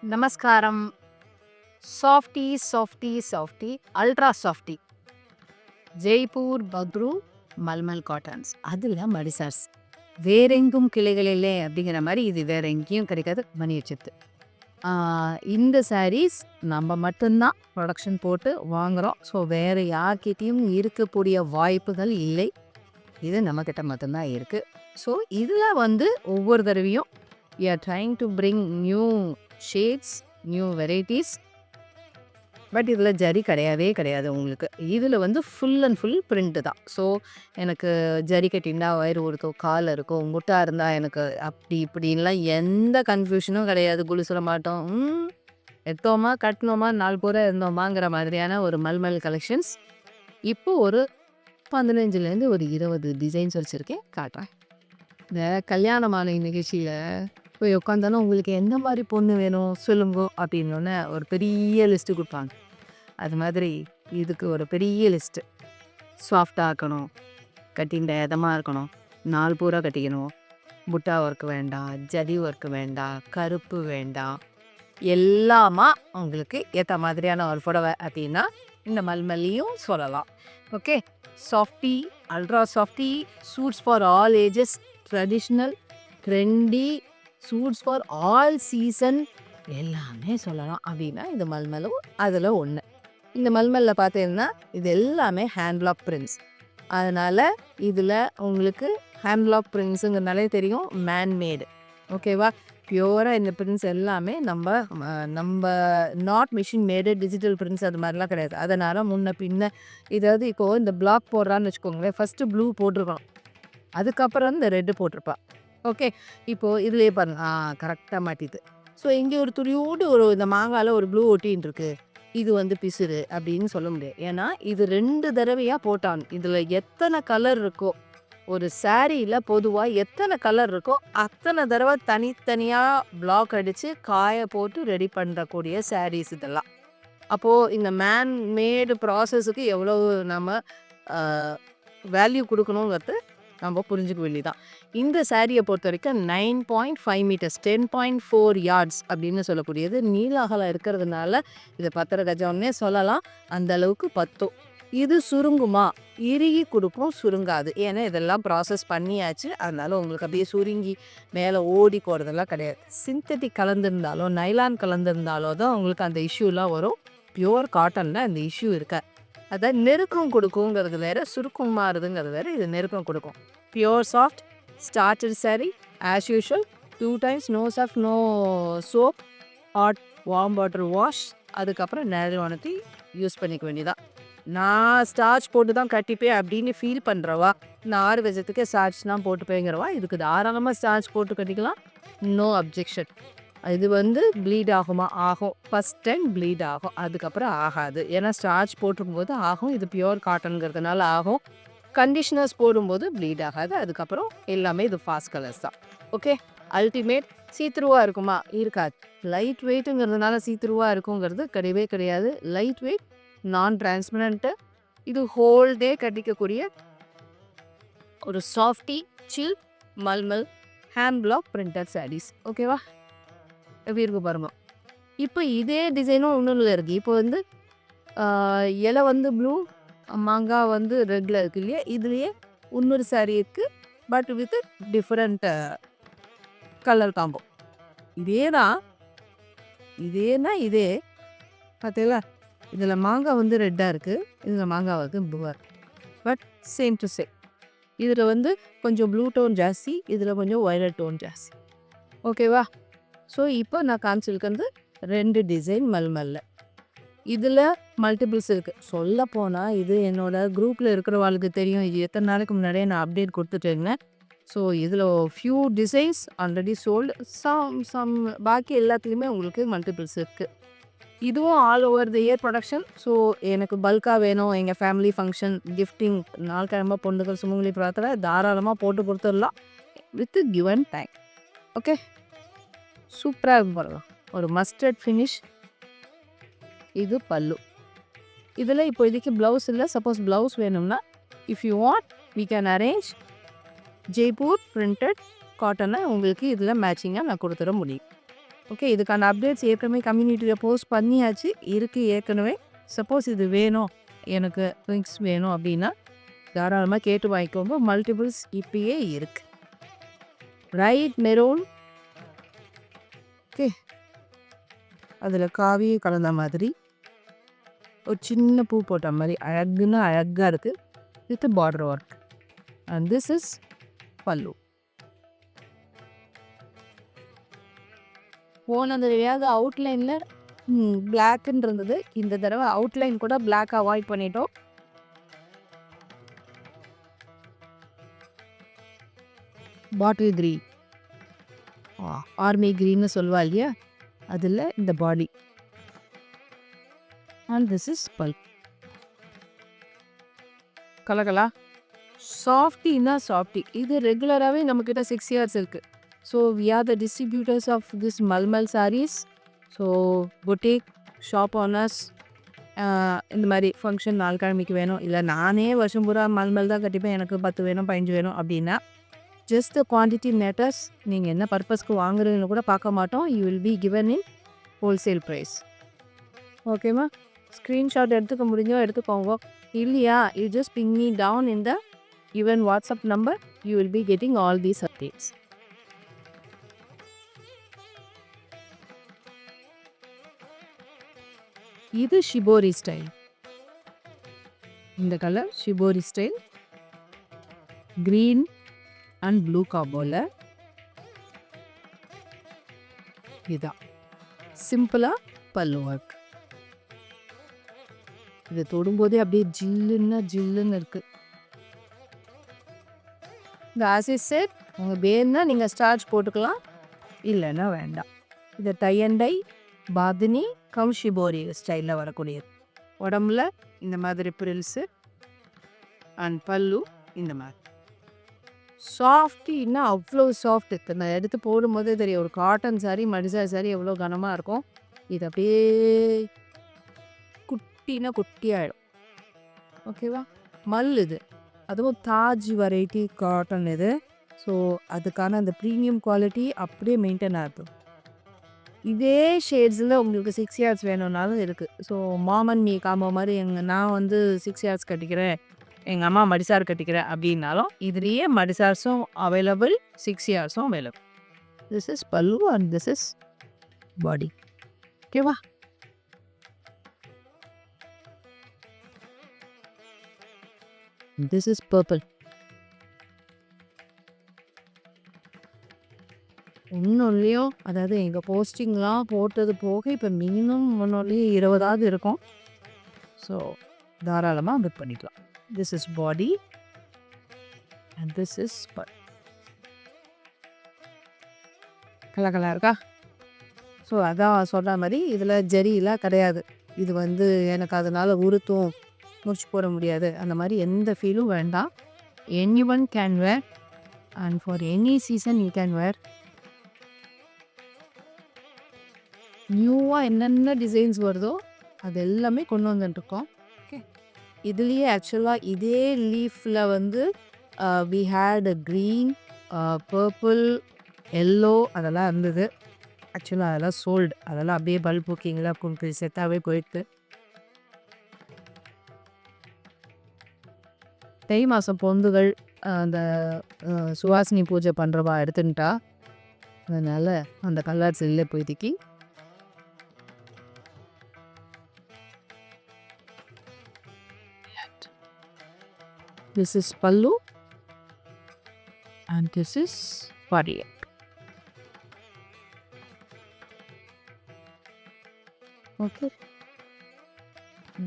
நமஸ்காரம். Softy softy softy ultra softy Jaipur Bagru mulmul cottons அதில் மடிசார்ஸ் வேறெங்கும் கிளைகளிலே அப்படிங்கிற மாதிரி இது வேற எங்கேயும் கிடைக்காது. மணி வச்சுட்டு இந்த சாரீஸ் நம்ம மட்டும்தான் ப்ரொடக்ஷன் போட்டு வாங்குகிறோம். ஸோ வேறு யார்கிட்டையும் இருக்கக்கூடிய வாய்ப்புகள் இல்லை. இது நம்மக்கிட்ட மட்டும்தான் இருக்குது. ஸோ இதில் ஒவ்வொரு தடவையும் we are trying to bring new shades, new varieties. But இதில் ஜரி கிடையாது உங்களுக்கு. இதில் ஃபுல் அண்ட் ஃபுல் பிரிண்ட்டு தான். ஸோ எனக்கு ஜரி கட்டின்னா வயிறு ஒருத்தோ கால் இருக்கும், முட்டா இருந்தால் எனக்கு அப்படி இப்படின்லாம் எந்த கன்ஃபியூஷனும் கிடையாது. குலுசுல மாட்டோம், எடுத்தோமா கட்டினோமா 4 பூரா இருந்தோமாங்கிற மாதிரியான ஒரு மல்மல் கலெக்ஷன்ஸ். இப்போ ஒரு 15லேருந்து ஒரு 20 டிசைன்ஸ் வச்சுருக்கேன், காட்டுறேன். இந்த கல்யாணமான நிகழ்ச்சியில் போய் உட்காந்தாலும் உங்களுக்கு எந்த மாதிரி பொண்ணு வேணும் சொல்லுங்க அப்படின்னோடனே ஒரு பெரிய லிஸ்ட்டு கொடுப்பாங்க. அது மாதிரி இதுக்கு ஒரு பெரிய லிஸ்ட்டு. சாஃப்டாக இருக்கணும், கட்டிண்ட இதமாக இருக்கணும், 4 பூரா கட்டிக்கணும், புட்டா ஒர்க்கு வேண்டாம், ஜடி ஒர்க்கு வேண்டாம், கருப்பு வேண்டாம், எல்லாமா உங்களுக்கு ஏற்ற மாதிரியான ஒரு புடவை அப்படின்னா இந்த மல்மல்லியும் சொல்லலாம். Okay, softy ultra softy suits for all ages, traditional, trendy, suits for all season எல்லாமே சொல்லலாம். அப்படின்னா இந்த மல்மலும் அதில் ஒன்று. இந்த மல்மலில் பார்த்தீங்கன்னா இது எல்லாமே ஹேண்ட்பிளாக் பிரிண்ட்ஸ். அதனால் இதில் உங்களுக்கு ஹேண்ட்பிளாக் பிரிண்ட்ஸுங்கிறனாலே தெரியும், மேன்மேடு. ஓகேவா? பியூராக இந்த பிரிண்ட்ஸ் எல்லாமே நம்ம not machine Medu digital prints அது மாதிரிலாம் கிடையாது. அதனால் முன்ன பின்ன இதாவது இப்போது இந்த பிளாக் போடுறான்னு வச்சுக்கோங்களேன், ஃபஸ்ட்டு ப்ளூ போட்டிருக்கோம், அதுக்கப்புறம் இந்த ரெட்டு போட்டிருப்பா. ஓகே, இப்போது இதுலேயே பாருங்க, கரெக்டாக மாட்டிது. ஸோ இங்கே ஒரு துளியோடு இந்த மாங்காயில் ஒரு ப்ளூ ஒட்டின்னு இருக்கு, இது பிசுறு அப்படின்னு சொல்ல முடியாது. ஏன்னா இது 2 தடவையாக போட்டான். இதில் எத்தனை கலர் இருக்கோ, ஒரு சாரியில் பொதுவாக எத்தனை கலர் இருக்கோ அத்தனை தடவை தனித்தனியாக பிளாக் அடித்து காய போட்டு ரெடி பண்ணுறக்கூடிய சாரீஸ் இதெல்லாம். அப்போது இந்த மேடு ப்ராசஸுக்கு எவ்வளோ நம்ம வேல்யூ கொடுக்கணுங்கிறது நம்ம புரிஞ்சுக்க வேண்டியதான். இந்த சாரியை பொறுத்த வரைக்கும் 9.5 மீட்டர்ஸ் 10.4 யார்ட்ஸ் அப்படின்னு சொல்லக்கூடியது நீள அகலம் இருக்கிறதுனால இதை 10 கஜம்னே சொல்லலாம். அந்த அளவுக்கு பத்தும். இது சுருங்குமா? இறுகி கொடுக்கும், சுருங்காது. ஏன்னா இதெல்லாம் ப்ராசஸ் பண்ணியாச்சு. அதனால உங்களுக்கு அப்படியே சுருங்கி மேலே ஓடி போகிறதெல்லாம் கிடையாது. சிந்தட்டிக் கலந்துருந்தாலோ நைலான் கலந்துருந்தாலோ தான் உங்களுக்கு அந்த இஷ்யூலாம் வரும். பியூர் காட்டனில் அந்த இஷ்யூ இருக்க. அதான் நெருக்கம் கொடுக்குங்கிறது வேறு, சுருக்கம் மாறுதுங்கிறது வேறு. இது நெருக்கம் கொடுக்கும். Pure soft starter sari as usual. 2 times no soft no soap, hot warm water wash, அதுக்கப்புறம் நேரவானத்தை யூஸ் பண்ணிக்க வேண்டியதான். நான் ஸ்டார்ச் போட்டு தான் கட்டிப்பேன் அப்படின்னு ஃபீல் பண்ணுறவா, நான் 6 வருஷத்துக்கே ஸ்டார்ச்லாம் போட்டுப்பேங்கிறவா இதுக்கு தாராளமாக ஸ்டார்ச் போட்டு கட்டிக்கலாம், நோ அப்ஜெக்ஷன். இது ப்ளீட் ஆகுமா? ஆகும். ஃபஸ்ட் டைம் ப்ளீட் ஆகும், அதுக்கப்புறம் ஆகாது. ஏன்னா ஸ்டார்ச் போட்டுருக்கும்போது ஆகும், இது பியூர் காட்டனுங்கிறதுனால ஆகும். கண்டிஷனர்ஸ் போடும்போது ப்ளீட் ஆகாது. அதுக்கப்புறம் எல்லாமே இது ஃபாஸ்ட் கலர்ஸ் தான். Okay, ultimate. சீத்ரூவாக இருக்குமா? இருக்காது. லைட் வெயிட்டுங்கிறதுனால சீத்ரூவாக இருக்குங்கிறது கிடையவே கிடையாது. லைட் வெயிட், நான் டிரான்ஸ்பரண்ட்டு, இது ஹோல் டே கட்டிக்கக்கூடிய ஒரு சாஃப்டி சில் மல்மல் ஹேண்ட்பிளாக் பிரிண்டட் சாரீஸ். ஓகேவா? எப்படி இருக்கு பாருங்க. இப்போ இதே டிசைனும் இன்னொன்று இருக்குது. இப்போ இலை ப்ளூ, மாங்காய் ரெட்டில் இருக்குது இல்லையா? இதுலேயே இன்னொரு சாரீ இருக்குது, but with different colour combo. இதே தான் இதே பார்த்தீங்களா? இதில் மாங்காய் ரெட்டாக இருக்குது, இதில் மாங்காய் ப்ளூவாக இருக்குது. But same to same. இதில் கொஞ்சம் ப்ளூ டோன் ஜாஸ்தி, இதில் கொஞ்சம் வயலட் டோன் ஜாஸ்தி. ஓகேவா? ஸோ இப்போ நான் காமிச்சிருக்கிறது 2 டிசைன் மல்மல்ல. இதில் மல்டிபிள்ஸ் இருக்குது. சொல்ல போனால் இது என்னோடய குரூப்பில் இருக்கிறவாளுக்கு தெரியும். இது எத்தனை நாளைக்கு முன்னாடியே நான் அப்டேட் கொடுத்துட்டேங்க. ஸோ இதில் few designs already sold, some பாக்கி எல்லாத்துலேயுமே உங்களுக்கு மல்டிபிள்ஸ் இருக்குது. இதுவும் all over the year production. So எனக்கு பல்காக வேணும், எங்கள் ஃபேமிலி ஃபங்க்ஷன், கிஃப்டிங், நாள்கிழமை பொண்ணுகள் சுமங்கலி பிரார்த்தனை தாராளமாக போட்டு கொடுத்துடலாம் வித் கிவன் டைம். ஓகே, சூப்பராக இருக்கும் பாருங்க. ஒரு மஸ்டர்ட் ஃபினிஷ். இது பல்லு. இதில் இப்போதைக்கு ப்ளவுஸ் இல்லை. சப்போஸ் ப்ளவுஸ் வேணும்னா if you want we can arrange. Jaipur printed காட்டனை உங்களுக்கு இதில் மேட்சிங்காக நான் கொடுத்துட முடியும். ஓகே, இதுக்கான அப்டேட்ஸ் ஏற்கனவே கம்யூனிட்டியில் போஸ்ட் பண்ணியாச்சு, இருக்குது ஏற்கனவே. சப்போஸ் இது வேணும், எனக்கு ட்விங்ஸ் வேணும் அப்படின்னா தாராளமாக கேட்டு வாங்கிக்கோங்க. மல்டிபிள்ஸ் இப்பயே இருக்குது. ரைட் மெரூன், ஓகே, அதில் காவி கலந்த மாதிரி ஒரு சின்ன பூ போட்ட மாதிரி அழகுன்னா அழகாக இருக்குது. With border work. And this is பல்லு. போன தடவையாவது அவுட்லைனில் பிளாக்குன்னு இருந்தது, இந்த தடவை அவுட்லைன் கூட பிளாக் அவாய்ட் பண்ணிட்டோம். பாட்டில் க்ரீன், ஆர்மி க்ரீன்னு சொல்லுவா இல்லையா, அதில் இந்த பாடி. And this is pal. கலகலா சாஃப்டின்னா சாஃப்டி. இது ரெகுலராகவே நம்மக்கிட்ட 6 years இருக்குது. So we are the distributors of this mulmul saris. So boutique shop owners, இந்த மாதிரி ஃபங்க்ஷன் நாள் கிழமைக்கு வேணும், இல்லை நானே வருஷம் பூரா மல்மல் தான் கட்டிப்பேன், எனக்கு 10 வேணும் 15 வேணும் அப்படின்னா ஜஸ்ட் த குவான்டிட்டி மேட்டர்ஸ். நீங்கள் என்ன பர்பஸ்க்கு வாங்குறீங்கன்னு கூட பார்க்க மாட்டோம். You will be given in wholesale price. ஓகேவா? ஸ்க்ரீன்ஷாட் எடுத்துக்க முடிஞ்சோ எடுத்துக்கோங்க, இல்லையா you just ping me down in the given WhatsApp number. You will be getting all these updates. இது ஷிபோரி ஸ்டைல். இந்த colour shibori style, green and blue காம்போல. இதுதான் சிம்பிளாக பல்லு ஒர்க். இதை தொடும்போதே அப்படியே ஜில்லுன்னு இருக்குது. இந்த ஆசிட் உங்கள் வேணுன்னா நீங்கள் ஸ்டார்ச் போட்டுக்கலாம், இல்லைன்னா வேண்டாம். இதை டை அண்ட் டை பாதினி கம் ஷிபோரி ஸ்டைலில் வரக்கூடியது. உடம்புல இந்த மாதிரி பிரில்ஸு அண்ட் பல்லு இந்த மாதிரி சாஃப்டின்னா அவ்வளோ சாஃப்ட். இப்போ நான் எடுத்து போடும்போதே தெரியும், ஒரு காட்டன் சாரீ மடிசார் சாரீ எவ்வளோ கனமாக இருக்கும். இது அப்படியே குட்டியாகிடும். ஓகேவா? மல் இது, அதுவும் தாஜ் வெரைட்டி காட்டன் இது. ஸோ அதுக்கான அந்த ப்ரீமியம் குவாலிட்டி அப்படியே மெயின்டைன் ஆகும். இதே ஷேட்ஸில் உங்களுக்கு 6 years வேணும்னாலும் இருக்குது. ஸோ மாமன் மீ காம்போ மாதிரி நான் வந்து 6 years கட்டிக்கிறேன், எங்கள் அம்மா மடிசார் கட்டிக்கிறேன் அப்படின்னாலும் இதுலேயே மடிசார்ஸும் அவைலபிள், 6 yearsம் அவைலபிள். திஸ் இஸ் பல்லு அண்ட் திஸ் இஸ் பாடி. ஓகேவா? This is purple. ஒன்றுலையும், அதாவது எங்கள் போஸ்டிங்லாம் போட்டது போக இப்போ மினிமம் ஒன்றுலையும் 20ஆவது இருக்கும். ஸோ தாராளமாக புக் பண்ணிக்கலாம். This is body and this is pal. கலகலா இருக்கா? ஸோ அதான் சொல்கிற மாதிரி இதில் ஜரிலாம் கிடையாது. இது வந்து எனக்கு அதனால் உறுத்தும், முடிச்சு போட முடியாது, அந்த மாதிரி எந்த ஃபீலும் வேண்டாம். Anyone can wear and for any season you can wear. நியூவாக என்னென்ன டிசைன்ஸ் வருதோ அது எல்லாமே கொண்டு வந்துட்டுருக்கோம். ஓகே, இதுலேயே ஆக்சுவலாக இதே லீஃபில் வந்து we had green, purple, yellow அதெல்லாம் இருந்தது. ஆக்சுவலாக அதெல்லாம் சோல்டு, அதெல்லாம் அப்படியே பல்ப் புக்கிங்கில் கொஞ்சம் செட்டாகவே போயிடுது. தை மாதம் பொந்துகள் அந்த சுவாசினி பூஜை பண்ணுறவா எடுத்துட்டா, அதனால் அந்த கலர்ஸ் இல்லை போய்திக்கி. This is pallu and this is body. Okay,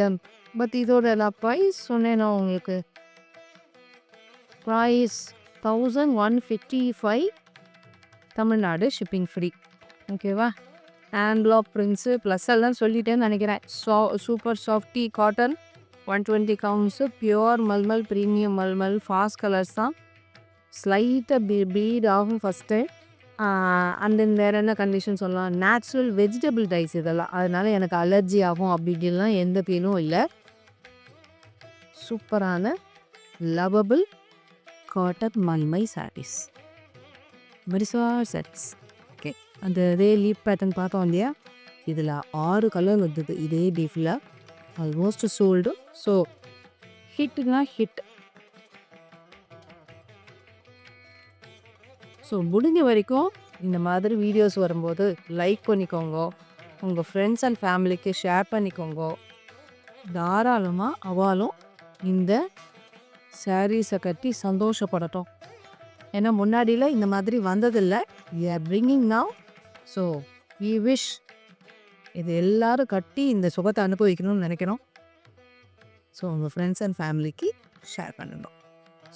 done. But இதோட நான் ப்ரைஸ் சொன்னேன்னா உங்களுக்கு, ப்ரைஸ் 1155 தமிழ்நாடு, ஷிப்பிங் ஃப்ரீ. ஓகேவா? ஹேண்ட்லாக் பிரிண்ட்ஸு ப்ளஸ் எல்லாம் சொல்லிட்டேன்னு நினைக்கிறேன். Super softy cotton 120 counts, pure mulmul, premium mulmul, fast colours தான். ஸ்லைட்டாக பீட் ஆகும் ஃபஸ்ட்டு. அண்ட் தென் வேறு என்ன கண்டிஷன் சொல்லலாம், நேச்சுரல் வெஜிடபிள் டைஸ் இதெல்லாம், அதனால் எனக்கு அலர்ஜி ஆகும் அப்படின்லாம் எந்த பெயினும் இல்லை. சூப்பரான லவபிள் காட்டன் மல்மை சாரீஸ், மடிசார் சாரீஸ். ஓகே, அந்த இதே லீப் பேட்டர்ன் பார்த்தோம் இல்லையா, இதில் 6 கலர் வந்தது இதே டீஃபில். Almost sold. ஸோ ஹிட்னா ஹிட். ஸோ முடிஞ்ச வரைக்கும் இந்த மாதிரி வீடியோஸ் வரும்போது லைக் பண்ணிக்கோங்க, உங்கள் ஃப்ரெண்ட்ஸ் அண்ட் ஃபேமிலிக்கு ஷேர் பண்ணிக்கோங்க. தாராளமாக அவளும் இந்த சாரீஸை கட்டி சந்தோஷப்படட்டும். ஏன்னா முன்னாடியில் இந்த மாதிரி வந்ததில்லை. We are bringing now. So we wish இது எல்லாரும் கட்டி இந்த சுகத்தை அனுபவிக்கணும்னு நினைக்கிறோம். ஸோ உங்கள் ஃப்ரெண்ட்ஸ் அண்ட் ஃபேமிலிக்கு ஷேர் பண்ணணும்.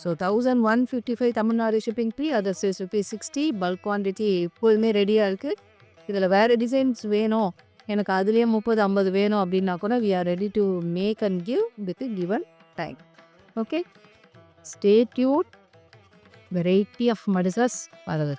So 1155 Tamil Nadu shipping free, others ₹60. Bulk quantity எப்போதுமே ரெடியாக இருக்குது. இதில் வேறு டிசைன்ஸ் வேணும், எனக்கு அதுலேயே 30-50 வேணும் அப்படின்னா கூட we are ready to make and give with given time. Okay, stay tune. Variety of madisars வரது.